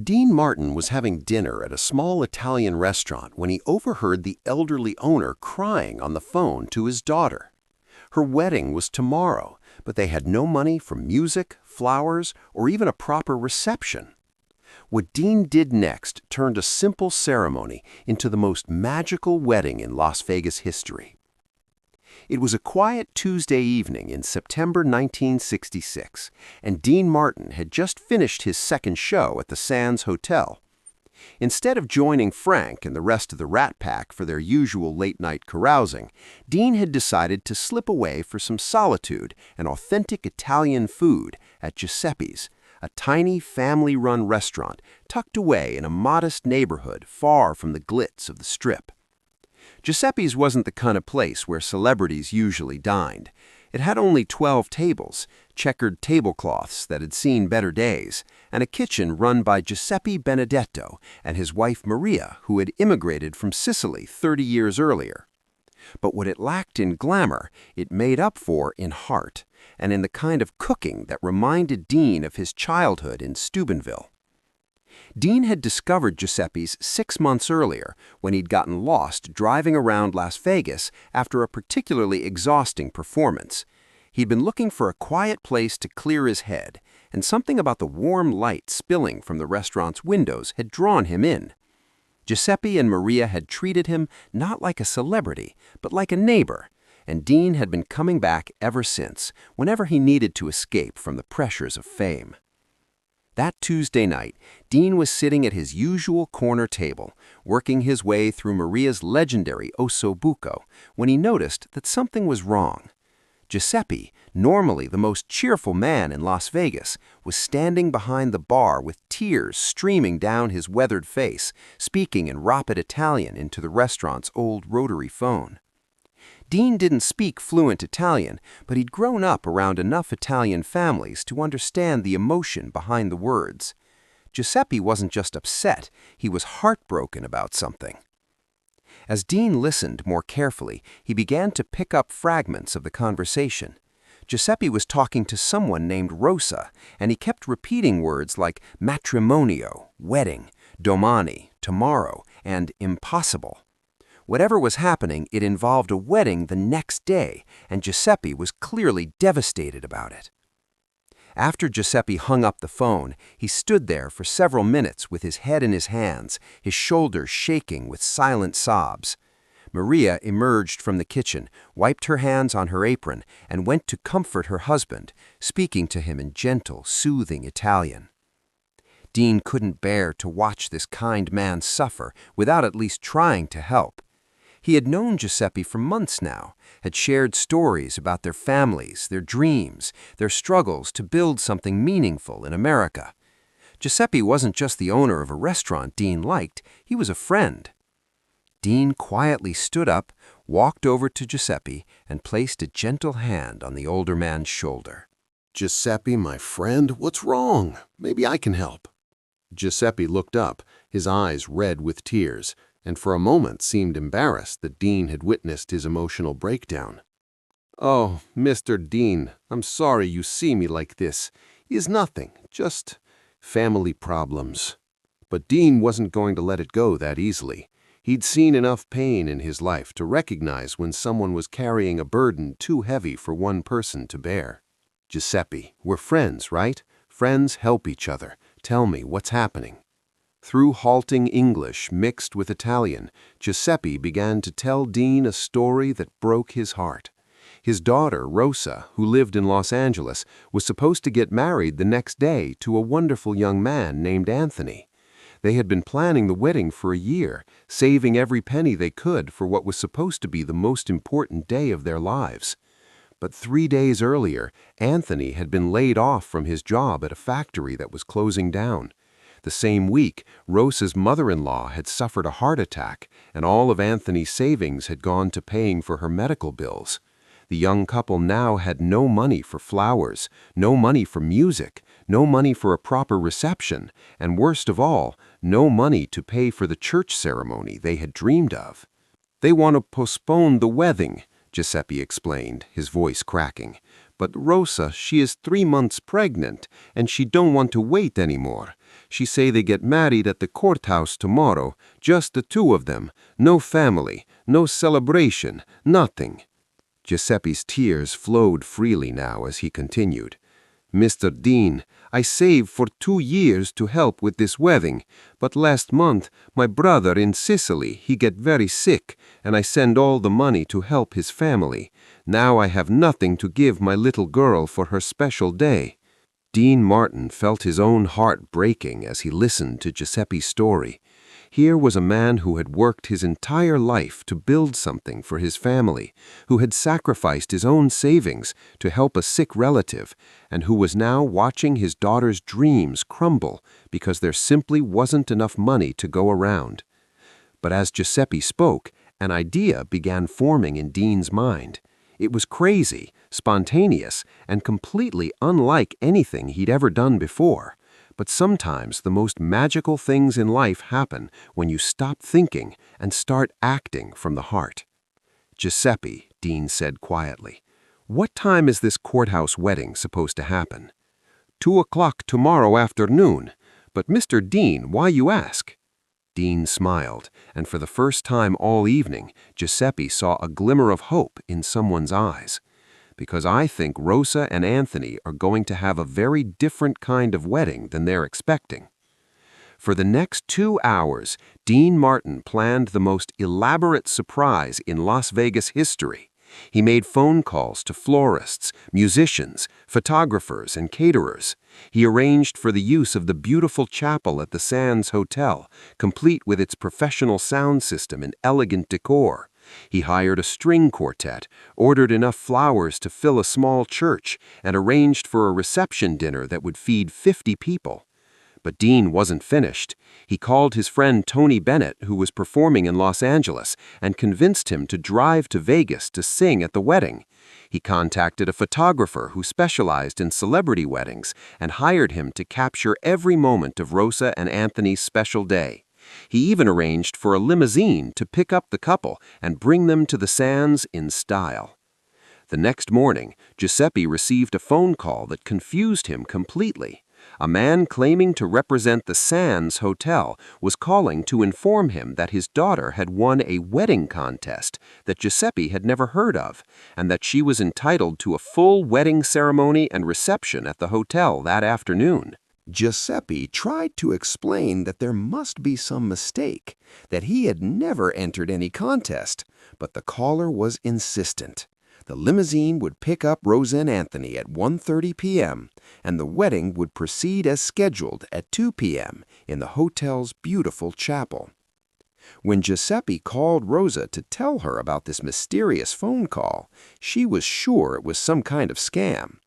Dean Martin was having dinner at a small Italian restaurant when he overheard the elderly owner crying on the phone to his daughter. Her wedding was tomorrow, but they had no money for music, flowers, or even a proper reception. What Dean did next turned a simple ceremony into the most magical wedding in Las Vegas history. It was a quiet Tuesday evening in September 1966, and Dean Martin had just finished his second show at the Sands Hotel. Instead of joining Frank and the rest of the Rat Pack for their usual late-night carousing, Dean had decided to slip away for some solitude and authentic Italian food at Giuseppe's, a tiny family-run restaurant tucked away in a modest neighborhood far from the glitz of the Strip. Giuseppe's wasn't the kind of place where celebrities usually dined. It had only 12 tables, checkered tablecloths that had seen better days, and a kitchen run by Giuseppe Benedetto and his wife Maria, who had immigrated from Sicily 30 years earlier. But what it lacked in glamour, it made up for in heart, and in the kind of cooking that reminded Dean of his childhood in Steubenville. Dean had discovered Giuseppe's 6 months earlier when he'd gotten lost driving around Las Vegas after a particularly exhausting performance. He'd been looking for a quiet place to clear his head, and something about the warm light spilling from the restaurant's windows had drawn him in. Giuseppe and Maria had treated him not like a celebrity, but like a neighbor, and Dean had been coming back ever since, whenever he needed to escape from the pressures of fame. That Tuesday night, Dean was sitting at his usual corner table, working his way through Maria's legendary osso buco, when he noticed that something was wrong. Giuseppe, normally the most cheerful man in Las Vegas, was standing behind the bar with tears streaming down his weathered face, speaking in rapid Italian into the restaurant's old rotary phone. Dean didn't speak fluent Italian, but he'd grown up around enough Italian families to understand the emotion behind the words. Giuseppe wasn't just upset, he was heartbroken about something. As Dean listened more carefully, he began to pick up fragments of the conversation. Giuseppe was talking to someone named Rosa, and he kept repeating words like matrimonio, wedding, domani, tomorrow, and impossible. Whatever was happening, it involved a wedding the next day, and Giuseppe was clearly devastated about it. After Giuseppe hung up the phone, he stood there for several minutes with his head in his hands, his shoulders shaking with silent sobs. Maria emerged from the kitchen, wiped her hands on her apron, and went to comfort her husband, speaking to him in gentle, soothing Italian. Dean couldn't bear to watch this kind man suffer without at least trying to help. He had known Giuseppe for months now, had shared stories about their families, their dreams, their struggles to build something meaningful in America. Giuseppe wasn't just the owner of a restaurant Dean liked, he was a friend. Dean quietly stood up, walked over to Giuseppe, and placed a gentle hand on the older man's shoulder. "Giuseppe, my friend, what's wrong? Maybe I can help." Giuseppe looked up, his eyes red with tears, and for a moment seemed embarrassed that Dean had witnessed his emotional breakdown. "Oh, Mr. Dean, I'm sorry you see me like this. It's nothing, just family problems." But Dean wasn't going to let it go that easily. He'd seen enough pain in his life to recognize when someone was carrying a burden too heavy for one person to bear. "Giuseppe, we're friends, right? Friends help each other. Tell me what's happening." Through halting English mixed with Italian, Giuseppe began to tell Dean a story that broke his heart. His daughter, Rosa, who lived in Los Angeles, was supposed to get married the next day to a wonderful young man named Anthony. They had been planning the wedding for a year, saving every penny they could for what was supposed to be the most important day of their lives. But 3 days earlier, Anthony had been laid off from his job at a factory that was closing down. The same week, Rosa's mother-in-law had suffered a heart attack, and all of Anthony's savings had gone to paying for her medical bills. The young couple now had no money for flowers, no money for music, no money for a proper reception, and worst of all, no money to pay for the church ceremony they had dreamed of. "They want to postpone the wedding," Giuseppe explained, his voice cracking. "But Rosa, she is 3 months pregnant, and she don't want to wait anymore. She say they get married at the courthouse tomorrow, just the two of them, no family, no celebration, nothing." Giuseppe's tears flowed freely now as he continued. "Mr. Dean, I saved for 2 years to help with this wedding, but last month my brother in Sicily, he get very sick, and I send all the money to help his family. Now I have nothing to give my little girl for her special day." Dean Martin felt his own heart breaking as he listened to Giuseppe's story. Here was a man who had worked his entire life to build something for his family, who had sacrificed his own savings to help a sick relative, and who was now watching his daughter's dreams crumble because there simply wasn't enough money to go around. But as Giuseppe spoke, an idea began forming in Dean's mind. It was crazy, spontaneous, and completely unlike anything he'd ever done before. But sometimes the most magical things in life happen when you stop thinking and start acting from the heart. "Giuseppe," Dean said quietly, "what time is this courthouse wedding supposed to happen?" 2 o'clock tomorrow afternoon. But Mr. Dean, why you ask?" Dean smiled, and for the first time all evening, Giuseppe saw a glimmer of hope in someone's eyes. "Because I think Rosa and Anthony are going to have a very different kind of wedding than they're expecting." For the next 2 hours, Dean Martin planned the most elaborate surprise in Las Vegas history. He made phone calls to florists, musicians, photographers, and caterers. He arranged for the use of the beautiful chapel at the Sands Hotel, complete with its professional sound system and elegant decor. He hired a string quartet, ordered enough flowers to fill a small church, and arranged for a reception dinner that would feed 50 people. But Dean wasn't finished. He called his friend Tony Bennett, who was performing in Los Angeles, and convinced him to drive to Vegas to sing at the wedding. He contacted a photographer who specialized in celebrity weddings and hired him to capture every moment of Rosa and Anthony's special day. He even arranged for a limousine to pick up the couple and bring them to the Sands in style. The next morning, Giuseppe received a phone call that confused him completely. A man claiming to represent the Sands Hotel was calling to inform him that his daughter had won a wedding contest that Giuseppe had never heard of, and that she was entitled to a full wedding ceremony and reception at the hotel that afternoon. Giuseppe tried to explain that there must be some mistake, that he had never entered any contest, but the caller was insistent. The limousine would pick up Rosa and Anthony at 1:30 p.m., and the wedding would proceed as scheduled at 2 p.m. in the hotel's beautiful chapel. When Giuseppe called Rosa to tell her about this mysterious phone call, she was sure it was some kind of scam.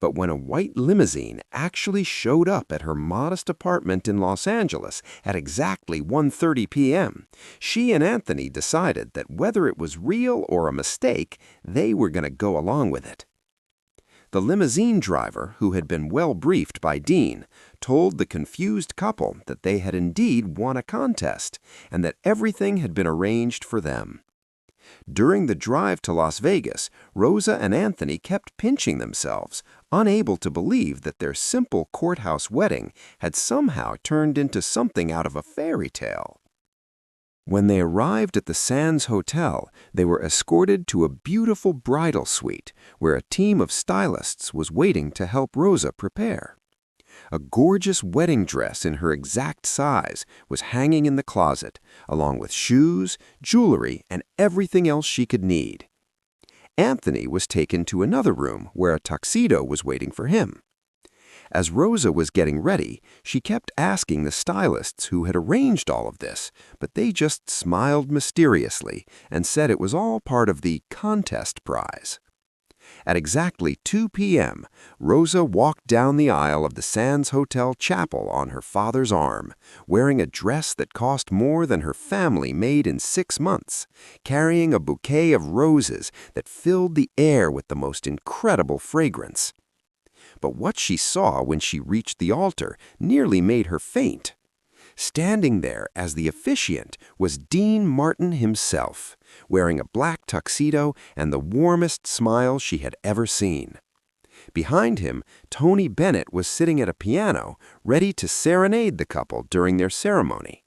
But when a white limousine actually showed up at her modest apartment in Los Angeles at exactly 1:30 p.m., she and Anthony decided that whether it was real or a mistake, they were going to go along with it. The limousine driver, who had been well briefed by Dean, told the confused couple that they had indeed won a contest and that everything had been arranged for them. During the drive to Las Vegas, Rosa and Anthony kept pinching themselves, unable to believe that their simple courthouse wedding had somehow turned into something out of a fairy tale. When they arrived at the Sands Hotel, they were escorted to a beautiful bridal suite where a team of stylists was waiting to help Rosa prepare. A gorgeous wedding dress in her exact size was hanging in the closet, along with shoes, jewelry, and everything else she could need. Anthony was taken to another room where a tuxedo was waiting for him. As Rosa was getting ready, she kept asking the stylists who had arranged all of this, but they just smiled mysteriously and said it was all part of the contest prize. At exactly 2 p.m., Rosa walked down the aisle of the Sands Hotel chapel on her father's arm, wearing a dress that cost more than her family made in 6 months, carrying a bouquet of roses that filled the air with the most incredible fragrance. But what she saw when she reached the altar nearly made her faint. Standing there as the officiant was Dean Martin himself, wearing a black tuxedo and the warmest smile she had ever seen. Behind him, Tony Bennett was sitting at a piano, ready to serenade the couple during their ceremony.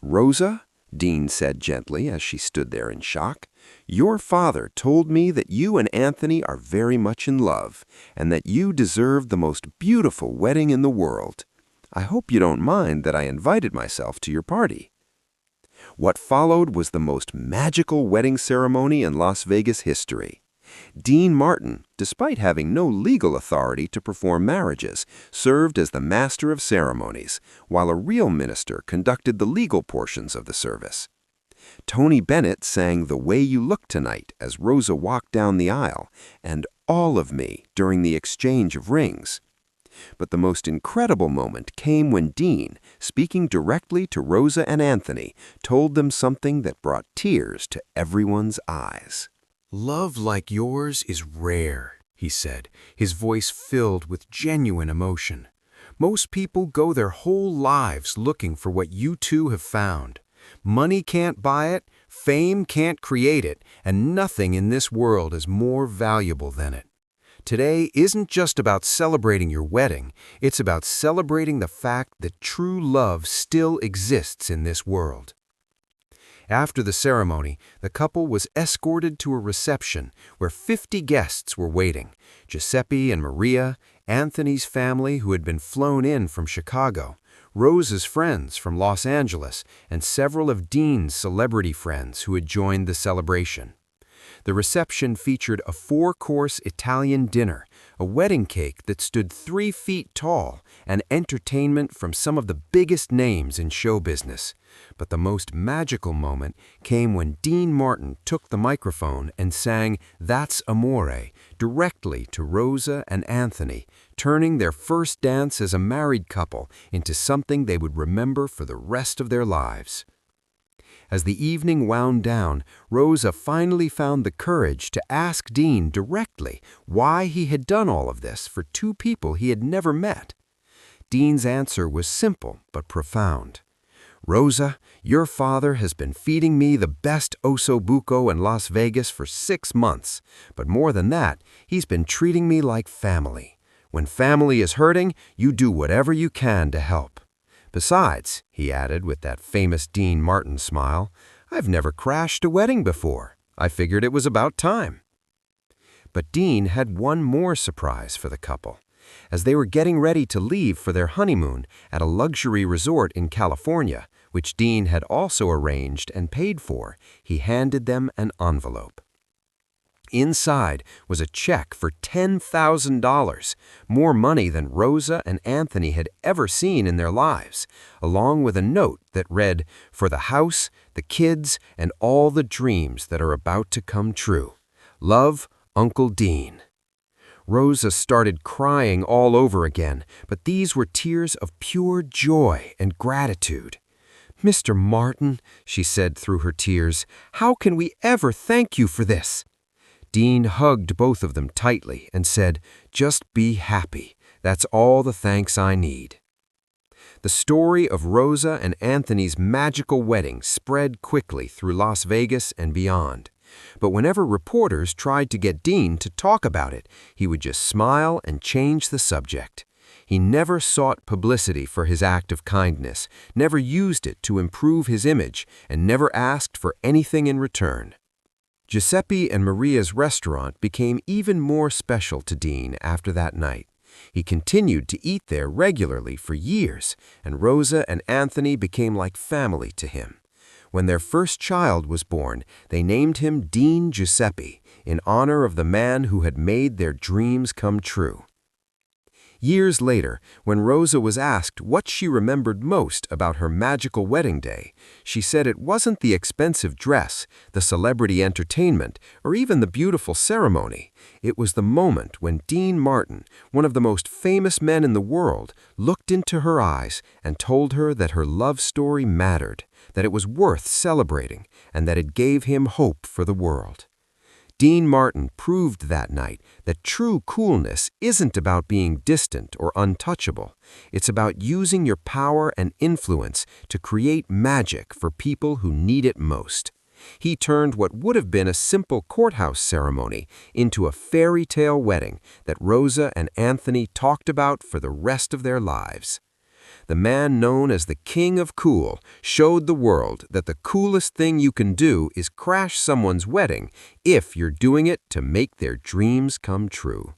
"Rosa," Dean said gently as she stood there in shock, "your father told me that you and Anthony are very much in love, and that you deserve the most beautiful wedding in the world. I hope you don't mind that I invited myself to your party." What followed was the most magical wedding ceremony in Las Vegas history. Dean Martin, despite having no legal authority to perform marriages, served as the master of ceremonies, while a real minister conducted the legal portions of the service. Tony Bennett sang "The Way You Look Tonight" as Rosa walked down the aisle, and "All of Me" during the exchange of rings. But the most incredible moment came when Dean, speaking directly to Rosa and Anthony, told them something that brought tears to everyone's eyes. "Love like yours is rare," he said, his voice filled with genuine emotion. "Most people go their whole lives looking for what you two have found. Money can't buy it, fame can't create it, and nothing in this world is more valuable than it. Today isn't just about celebrating your wedding, it's about celebrating the fact that true love still exists in this world." After the ceremony, the couple was escorted to a reception where 50 guests were waiting: Giuseppe and Maria, Anthony's family who had been flown in from Chicago, Rosa's friends from Los Angeles, and several of Dean's celebrity friends who had joined the celebration. The reception featured a 4-course Italian dinner, a wedding cake that stood 3 feet tall, and entertainment from some of the biggest names in show business. But the most magical moment came when Dean Martin took the microphone and sang "That's Amore" directly to Rosa and Anthony, turning their first dance as a married couple into something they would remember for the rest of their lives. As the evening wound down, Rosa finally found the courage to ask Dean directly why he had done all of this for 2 people he had never met. Dean's answer was simple but profound. "Rosa, your father has been feeding me the best osso buco in Las Vegas for 6 months, but more than that, he's been treating me like family. When family is hurting, you do whatever you can to help. Besides," he added with that famous Dean Martin smile, "I've never crashed a wedding before. I figured it was about time." But Dean had one more surprise for the couple. As they were getting ready to leave for their honeymoon at a luxury resort in California, which Dean had also arranged and paid for, he handed them an envelope. Inside was a check for $10,000, more money than Rosa and Anthony had ever seen in their lives, along with a note that read, "For the house, the kids, and all the dreams that are about to come true. Love, Uncle Dean." Rosa started crying all over again, but these were tears of pure joy and gratitude. "Mr. Martin," she said through her tears, "how can we ever thank you for this?" Dean hugged both of them tightly and said, "Just be happy. That's all the thanks I need." The story of Rosa and Anthony's magical wedding spread quickly through Las Vegas and beyond. But whenever reporters tried to get Dean to talk about it, he would just smile and change the subject. He never sought publicity for his act of kindness, never used it to improve his image, and never asked for anything in return. Giuseppe and Maria's restaurant became even more special to Dean after that night. He continued to eat there regularly for years, and Rosa and Anthony became like family to him. When their first child was born, they named him Dean Giuseppe, in honor of the man who had made their dreams come true. Years later, when Rosa was asked what she remembered most about her magical wedding day, she said it wasn't the expensive dress, the celebrity entertainment, or even the beautiful ceremony. It was the moment when Dean Martin, one of the most famous men in the world, looked into her eyes and told her that her love story mattered, that it was worth celebrating, and that it gave him hope for the world. Dean Martin proved that night that true coolness isn't about being distant or untouchable. It's about using your power and influence to create magic for people who need it most. He turned what would have been a simple courthouse ceremony into a fairy tale wedding that Rosa and Anthony talked about for the rest of their lives. The man known as the King of Cool showed the world that the coolest thing you can do is crash someone's wedding if you're doing it to make their dreams come true.